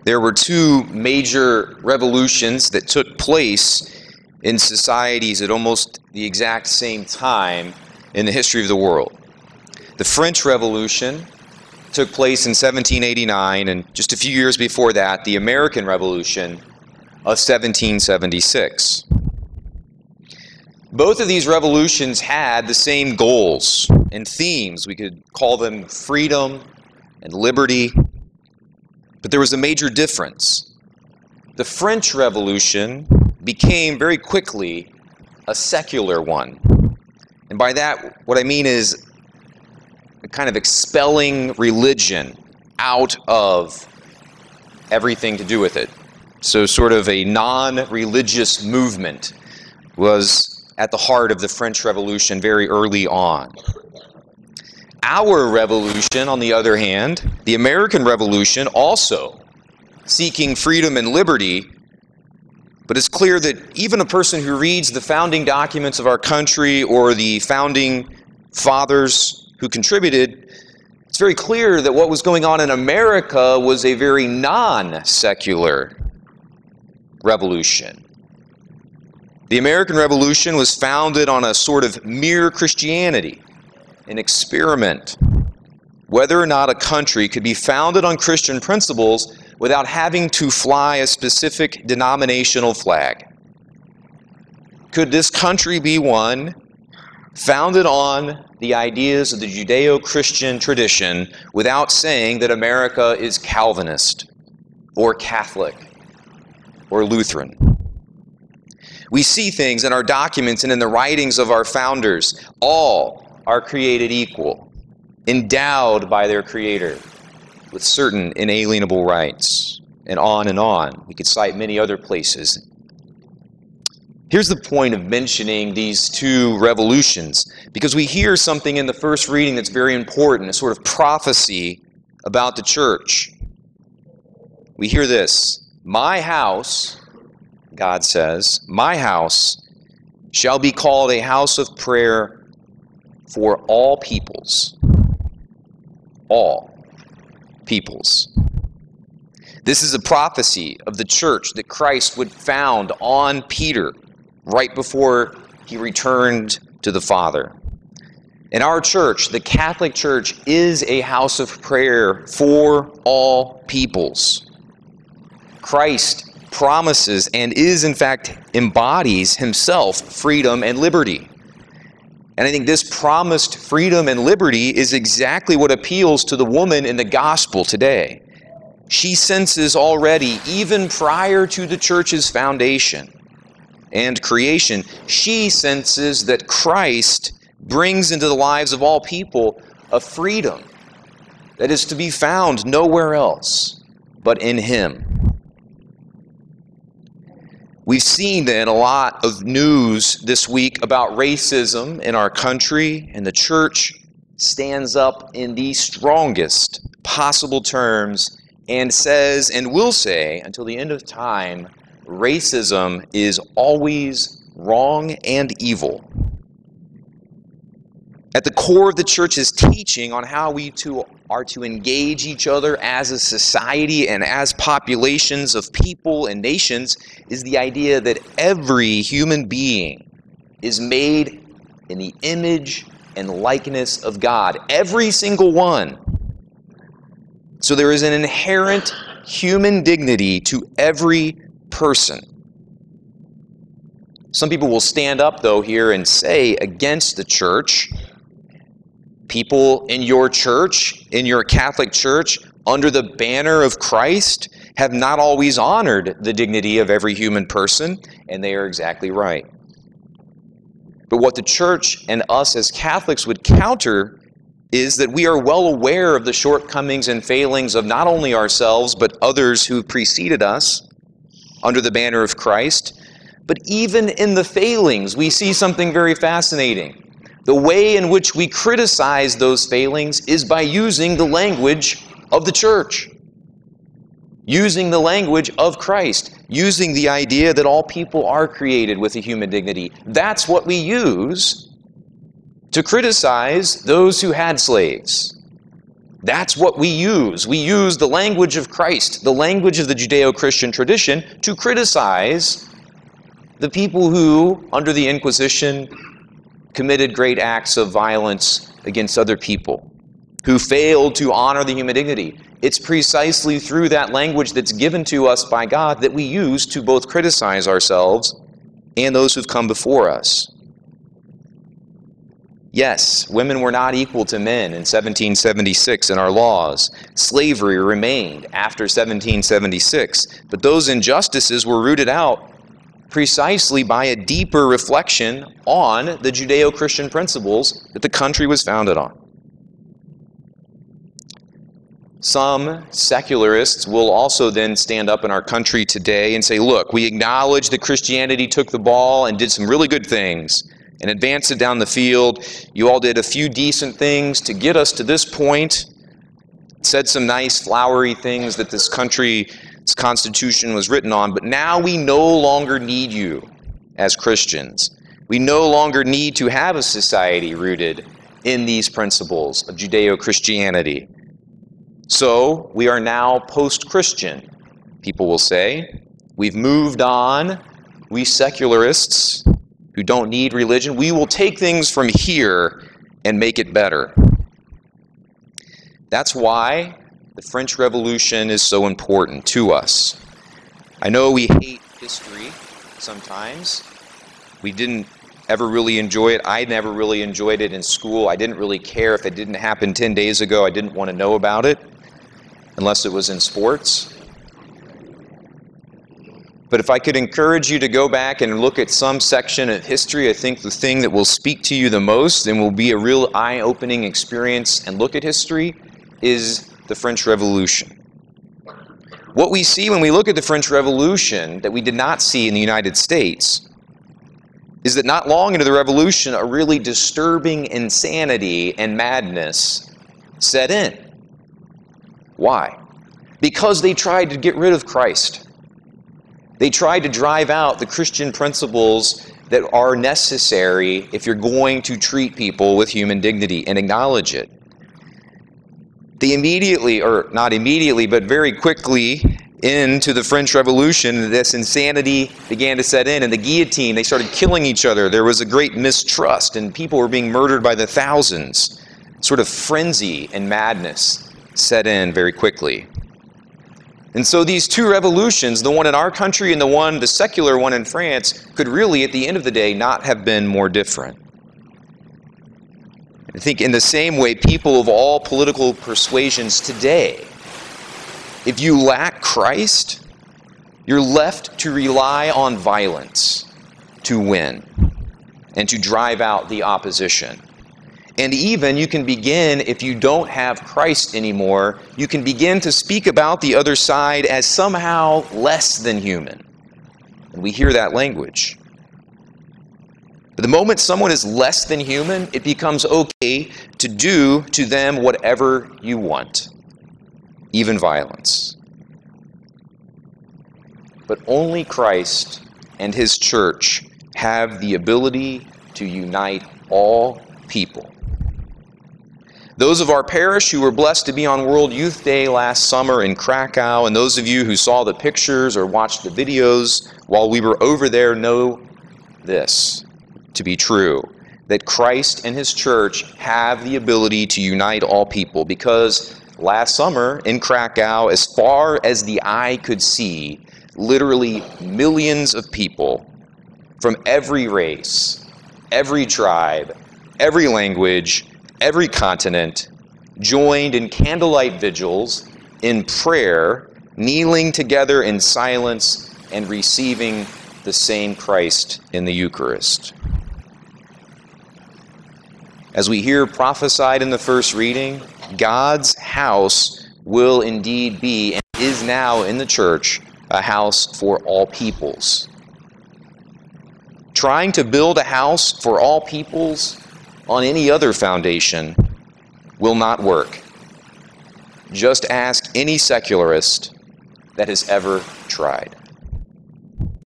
there were two major revolutions that took place in societies at almost the exact same time in the history of the world. The French Revolution took place in 1789, and just a few years before that, the American Revolution of 1776. Both of these revolutions had the same goals and themes. We could call them freedom and liberty. But there was a major difference. The French Revolution became very quickly a secular one. And by that, what I mean is a kind of expelling religion out of everything to do with it. So sort of a non-religious movement was at the heart of the French Revolution very early on. Our revolution, on the other hand, the American Revolution, also seeking freedom and liberty, but it's clear that even a person who reads the founding documents of our country or the founding fathers who contributed, it's very clear that what was going on in America was a very non-secular revolution. The American Revolution was founded on a sort of mere Christianity, an experiment, whether or not a country could be founded on Christian principles without having to fly a specific denominational flag. Could this country be one founded on the ideas of the Judeo-Christian tradition without saying that America is Calvinist or Catholic or Lutheran? We see things in our documents and in the writings of our founders. All are created equal, endowed by their Creator with certain inalienable rights, and on and on. We could cite many other places. Here's the point of mentioning these two revolutions, because we hear something in the first reading that's very important, a sort of prophecy about the church. We hear this: "My house," God says, "my house shall be called a house of prayer for all peoples." All peoples. This is a prophecy of the church that Christ would found on Peter right before he returned to the Father. And our church, the Catholic Church, is a house of prayer for all peoples. Christ promises and is in fact embodies himself freedom and liberty. And I think this promised freedom and liberty is exactly what appeals to the woman in the gospel today. She senses already, even prior to the church's foundation and creation, she senses that Christ brings into the lives of all people a freedom that is to be found nowhere else but in him. We've seen then a lot of news this week about racism in our country, and the church stands up in the strongest possible terms and says and will say until the end of time, racism is always wrong and evil. At the core of the church's teaching on how we are to engage each other as a society and as populations of people and nations is the idea that every human being is made in the image and likeness of God. Every single one. So there is an inherent human dignity to every person. Some people will stand up, though, here and say against the church, people in your church, in your Catholic Church, under the banner of Christ, have not always honored the dignity of every human person, and they are exactly right. But what the church and us as Catholics would counter is that we are well aware of the shortcomings and failings of not only ourselves, but others who preceded us under the banner of Christ. But even in the failings, we see something very fascinating. The way in which we criticize those failings is by using the language of the church, using the language of Christ, using the idea that all people are created with a human dignity. That's what we use to criticize those who had slaves. That's what we use. We use the language of Christ, the language of the Judeo-Christian tradition, to criticize the people who, under the Inquisition, committed great acts of violence against other people, who failed to honor the human dignity. It's precisely through that language that's given to us by God that we use to both criticize ourselves and those who've come before us. Yes, women were not equal to men in 1776 in our laws. Slavery remained after 1776, but those injustices were rooted out precisely by a deeper reflection on the Judeo-Christian principles that the country was founded on. Some secularists will also then stand up in our country today and say, look, we acknowledge that Christianity took the ball and did some really good things and advanced it down the field. You all did a few decent things to get us to this point, said some nice flowery things that this country's constitution was written on, but now we no longer need you as Christians. We no longer need to have a society rooted in these principles of Judeo-Christianity. So we are now post-Christian, people will say. We've moved on. We secularists who don't need religion, we will take things from here and make it better. That's why the French Revolution is so important to us. I know we hate history sometimes. We didn't ever really enjoy it. I never really enjoyed it in school. I didn't really care if it didn't happen 10 days ago. I didn't want to know about it unless it was in sports. But if I could encourage you to go back and look at some section of history, I think the thing that will speak to you the most and will be a real eye-opening experience and look at history is the French Revolution. What we see when we look at the French Revolution that we did not see in the United States is that not long into the Revolution, a really disturbing insanity and madness set in. Why? Because they tried to get rid of Christ. They tried to drive out the Christian principles that are necessary if you're going to treat people with human dignity and acknowledge it. They immediately, or not immediately, but very quickly into the French Revolution, this insanity began to set in, and the guillotine, they started killing each other. There was a great mistrust, and people were being murdered by the thousands. Sort of frenzy and madness set in very quickly. And so these two revolutions, the one in our country and the secular one in France, could really, at the end of the day, not have been more different. I think in the same way, people of all political persuasions today, if you lack Christ, you're left to rely on violence to win and to drive out the opposition. And even you can begin, if you don't have Christ anymore, you can begin to speak about the other side as somehow less than human. And we hear that language. But the moment someone is less than human, it becomes okay to do to them whatever you want, even violence. But only Christ and His church have the ability to unite all people. Those of our parish who were blessed to be on World Youth Day last summer in Krakow, and those of you who saw the pictures or watched the videos while we were over there know this to be true, that Christ and His church have the ability to unite all people, because last summer in Krakow, as far as the eye could see, literally millions of people from every race, every tribe, every language, every continent joined in candlelight vigils, in prayer, kneeling together in silence, and receiving the same Christ in the Eucharist. As we hear prophesied in the first reading, God's house will indeed be, and is now in the church, a house for all peoples. Trying to build a house for all peoples on any other foundation will not work. Just ask any secularist that has ever tried.